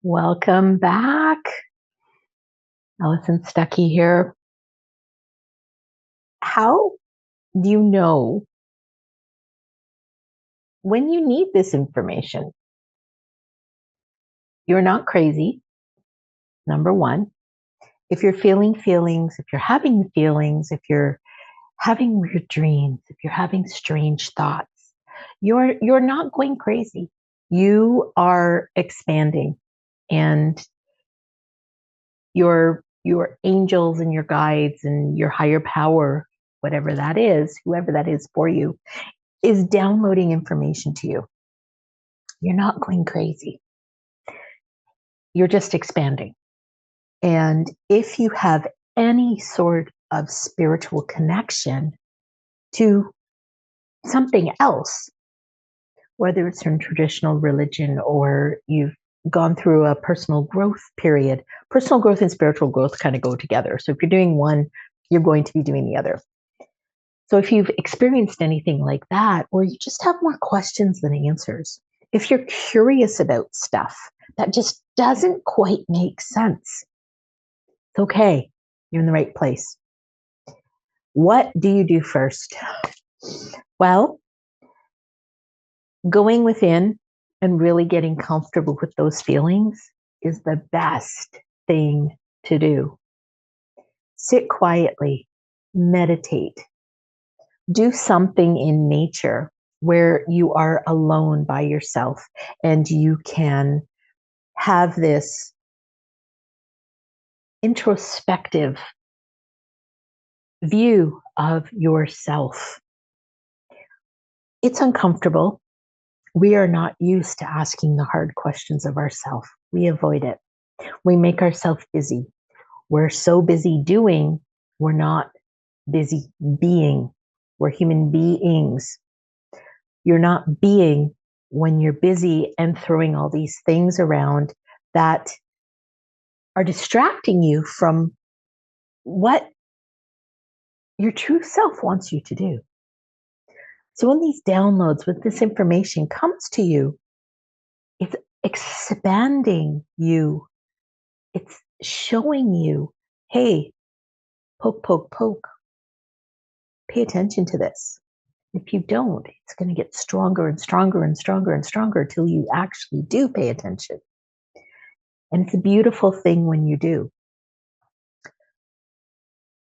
Welcome back. Alison Stuckey here. How do you know when you need this information? You're not crazy, number one. If you're feeling feelings, if you're having feelings, if you're having weird dreams, if you're having strange thoughts, you're not going crazy. You are expanding, and your angels and your guides and your higher power, whatever that is, whoever that is for you, is downloading information to you. You're not going crazy. You're just expanding. And if you have any sort of spiritual connection to something else, whether it's in traditional religion or you've gone through a personal growth period, personal growth and spiritual growth kind of go together. So if you're doing one, you're going to be doing the other. So if you've experienced anything like that, or you just have more questions than answers, if you're curious about stuff that just doesn't quite make sense, it's okay. You're in the right place. What do you do first? Well, going within and really getting comfortable with those feelings is the best thing to do. Sit quietly, meditate, do something in nature where you are alone by yourself and you can have this introspective view of yourself. It's uncomfortable. We are not used to asking the hard questions of ourselves. We avoid it. We make ourselves busy. We're so busy doing, we're not busy being. We're human beings. You're not being when you're busy and throwing all these things around that are distracting you from what your true self wants you to do. So when these downloads, when this information comes to you, it's expanding you. It's showing you, hey, poke, poke, poke. Pay attention to this. If you don't, it's going to get stronger and stronger and stronger and stronger till you actually do pay attention. And it's a beautiful thing when you do.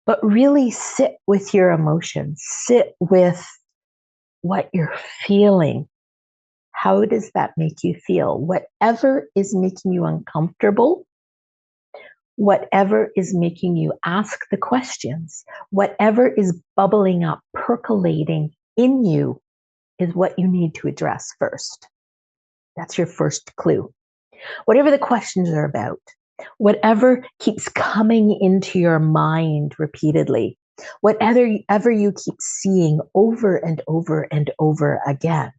But really sit with your emotions, sit with what you're feeling. How does that make you feel? Whatever is making you uncomfortable, whatever is making you ask the questions, whatever is bubbling up, percolating in you is what you need to address first. That's your first clue. Whatever the questions are about, whatever keeps coming into your mind repeatedly, whatever you keep seeing over and over and over again,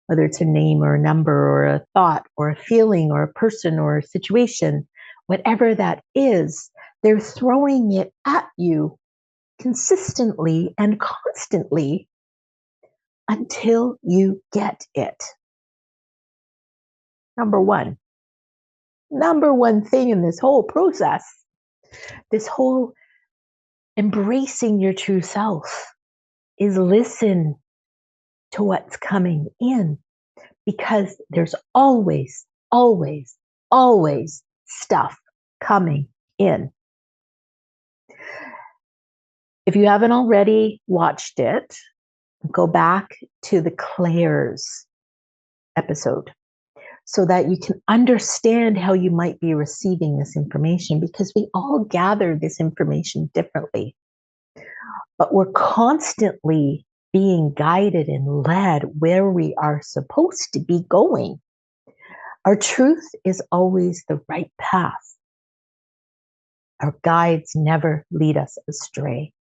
whether it's a name or a number or a thought or a feeling or a person or a situation, whatever that is, they're throwing it at you consistently and constantly until you get it. Number one thing in this whole process, this whole embracing your true self, is listen to what's coming in, because there's always, always, always stuff coming in. If you haven't already watched it, go back to the Claire's episode so that you can understand how you might be receiving this information, because we all gather this information differently. But we're constantly being guided and led where we are supposed to be going. Our truth is always the right path. Our guides never lead us astray.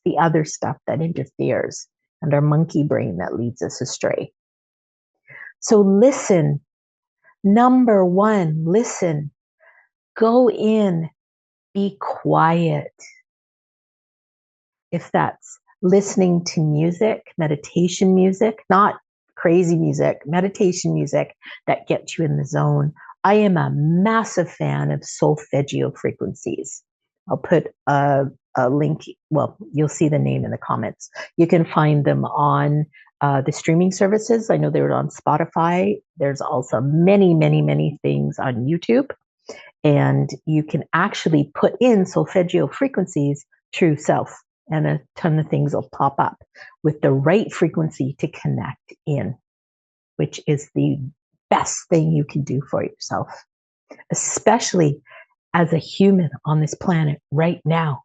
The other stuff that interferes and our monkey brain that leads us astray. So listen. Number one, listen. Go in, be quiet. If that's listening to music, meditation music, not crazy music, meditation music that gets you in the zone. I am a massive fan of solfeggio frequencies. I'll put a link. Well, you'll see the name in the comments. You can find them on the streaming services. I know they were on Spotify. There's also many, many, many things on YouTube. And you can actually put in solfeggio frequencies, true self, and a ton of things will pop up with the right frequency to connect in, which is the best thing you can do for yourself, especially as a human on this planet right now.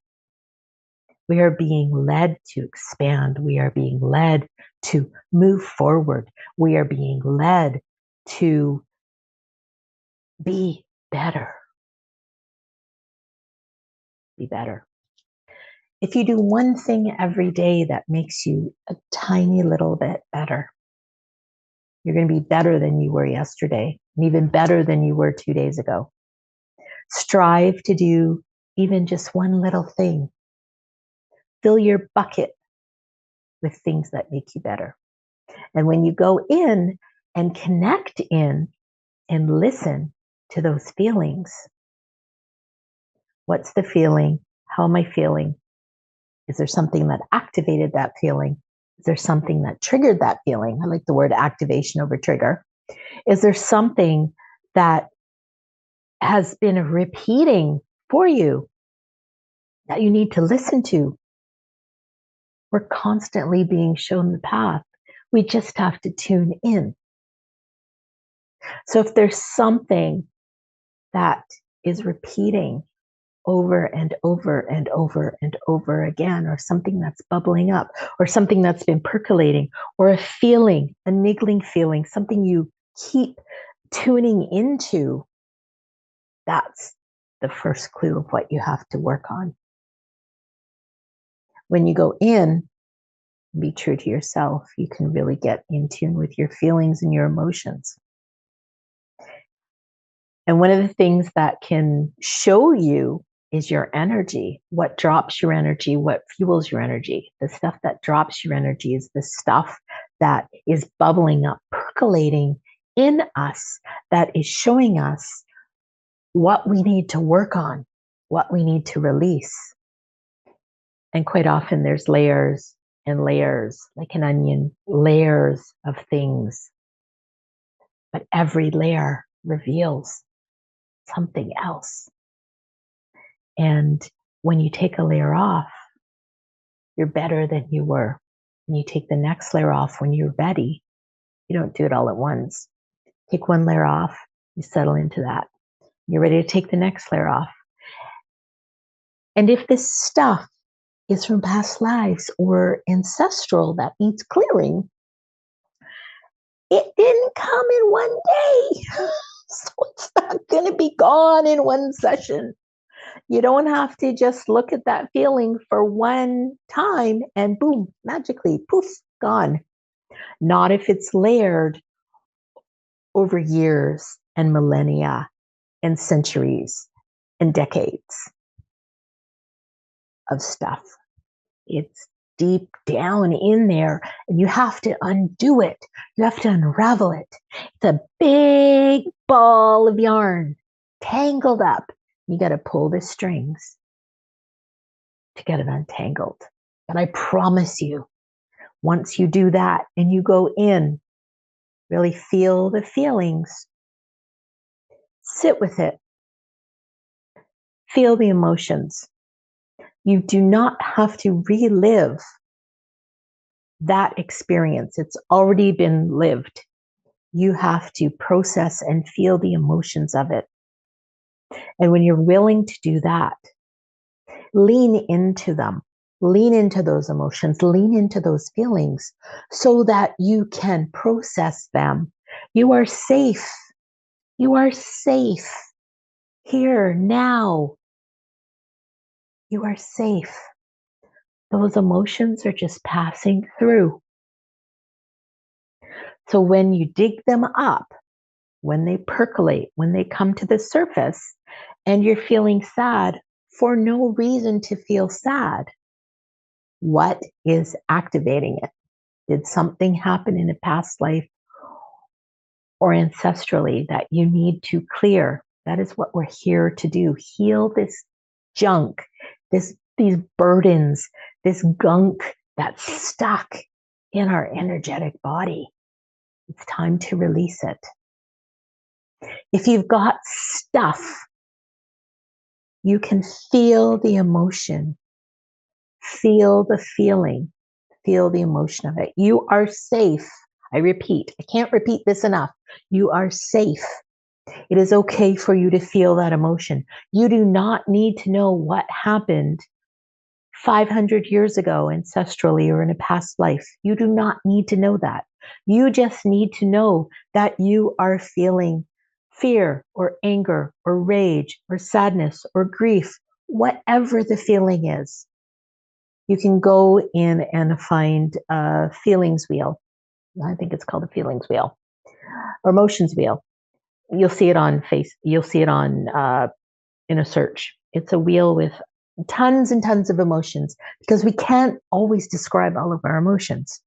We are being led to expand. We are being led to move forward. We are being led to be better. Be better. If you do one thing every day that makes you a tiny little bit better, you're going to be better than you were yesterday, and even better than you were 2 days ago. Strive to do even just one little thing. Fill your bucket with things that make you better. And when you go in and connect in and listen to those feelings, what's the feeling? How am I feeling? Is there something that activated that feeling? Is there something that triggered that feeling? I like the word activation over trigger. Is there something that has been repeating for you that you need to listen to? We're constantly being shown the path. We just have to tune in. So if there's something that is repeating over and over and over and over again, or something that's bubbling up, or something that's been percolating, or a feeling, a niggling feeling, something you keep tuning into, that's the first clue of what you have to work on. When you go in, be true to yourself, you can really get in tune with your feelings and your emotions. And one of the things that can show you is your energy. What drops your energy? What fuels your energy? The stuff that drops your energy is the stuff that is bubbling up, percolating in us, that is showing us what we need to work on, what we need to release. And quite often there's layers and layers, like an onion, layers of things. But every layer reveals something else. And when you take a layer off, you're better than you were. When you take the next layer off when you're ready, you don't do it all at once. Take one layer off, you settle into that. You're ready to take the next layer off. And if this stuff is from past lives or ancestral that needs clearing, it didn't come in one day. So it's not going to be gone in one session. You don't have to just look at that feeling for one time and boom, magically, poof, gone. Not if it's layered over years and millennia and centuries and decades of stuff. It's deep down in there, and you have to undo it. You have to unravel it. It's a big ball of yarn tangled up. You got to pull the strings to get it untangled. But I promise you, once you do that and you go in, really feel the feelings, sit with it, feel the emotions. You do not have to relive that experience. It's already been lived. You have to process and feel the emotions of it. And when you're willing to do that, lean into them, lean into those emotions, lean into those feelings so that you can process them. You are safe. You are safe here now. You are safe. Those emotions are just passing through. So when you dig them up, when they percolate, when they come to the surface, and you're feeling sad for no reason to feel sad, what is activating it? Did something happen in a past life or ancestrally that you need to clear? That is what we're here to do. Heal this junk, these burdens, this gunk that's stuck in our energetic body. It's time to release it. If you've got stuff, you can feel the emotion, feel the feeling, feel the emotion of it. You are safe. I repeat, I can't repeat this enough. You are safe. It is okay for you to feel that emotion. You do not need to know what happened 500 years ago ancestrally or in a past life. You do not need to know that. You just need to know that you are feeling fear or anger or rage or sadness or grief, whatever the feeling is. You can go in and find a feelings wheel. I think it's called a feelings wheel or emotions wheel. You'll see it on you'll see it on in a search. It's a wheel with tons and tons of emotions because we can't always describe all of our emotions.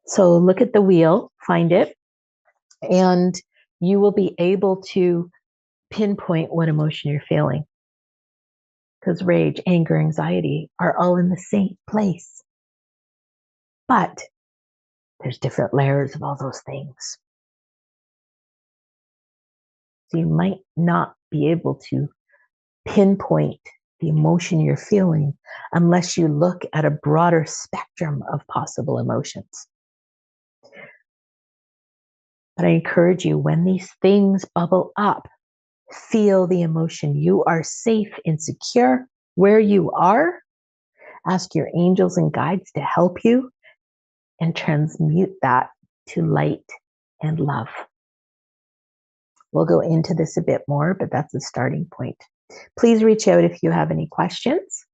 So look at the wheel, find it, and you will be able to pinpoint what emotion you're feeling. Because rage, anger, anxiety are all in the same place. But there's different layers of all those things. So you might not be able to pinpoint the emotion you're feeling unless you look at a broader spectrum of possible emotions. But I encourage you, when these things bubble up, feel the emotion. You are safe and secure where you are. Ask your angels and guides to help you and transmute that to light and love. We'll go into this a bit more, but that's a starting point. Please reach out if you have any questions.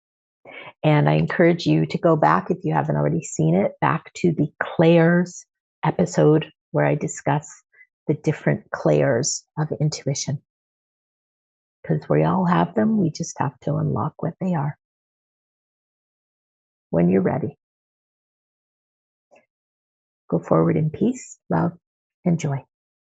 And I encourage you to go back, if you haven't already seen it, back to the clairs episode where I discuss the different clairs of intuition. Because we all have them, we just have to unlock what they are. When you're ready, go forward in peace, love, and joy.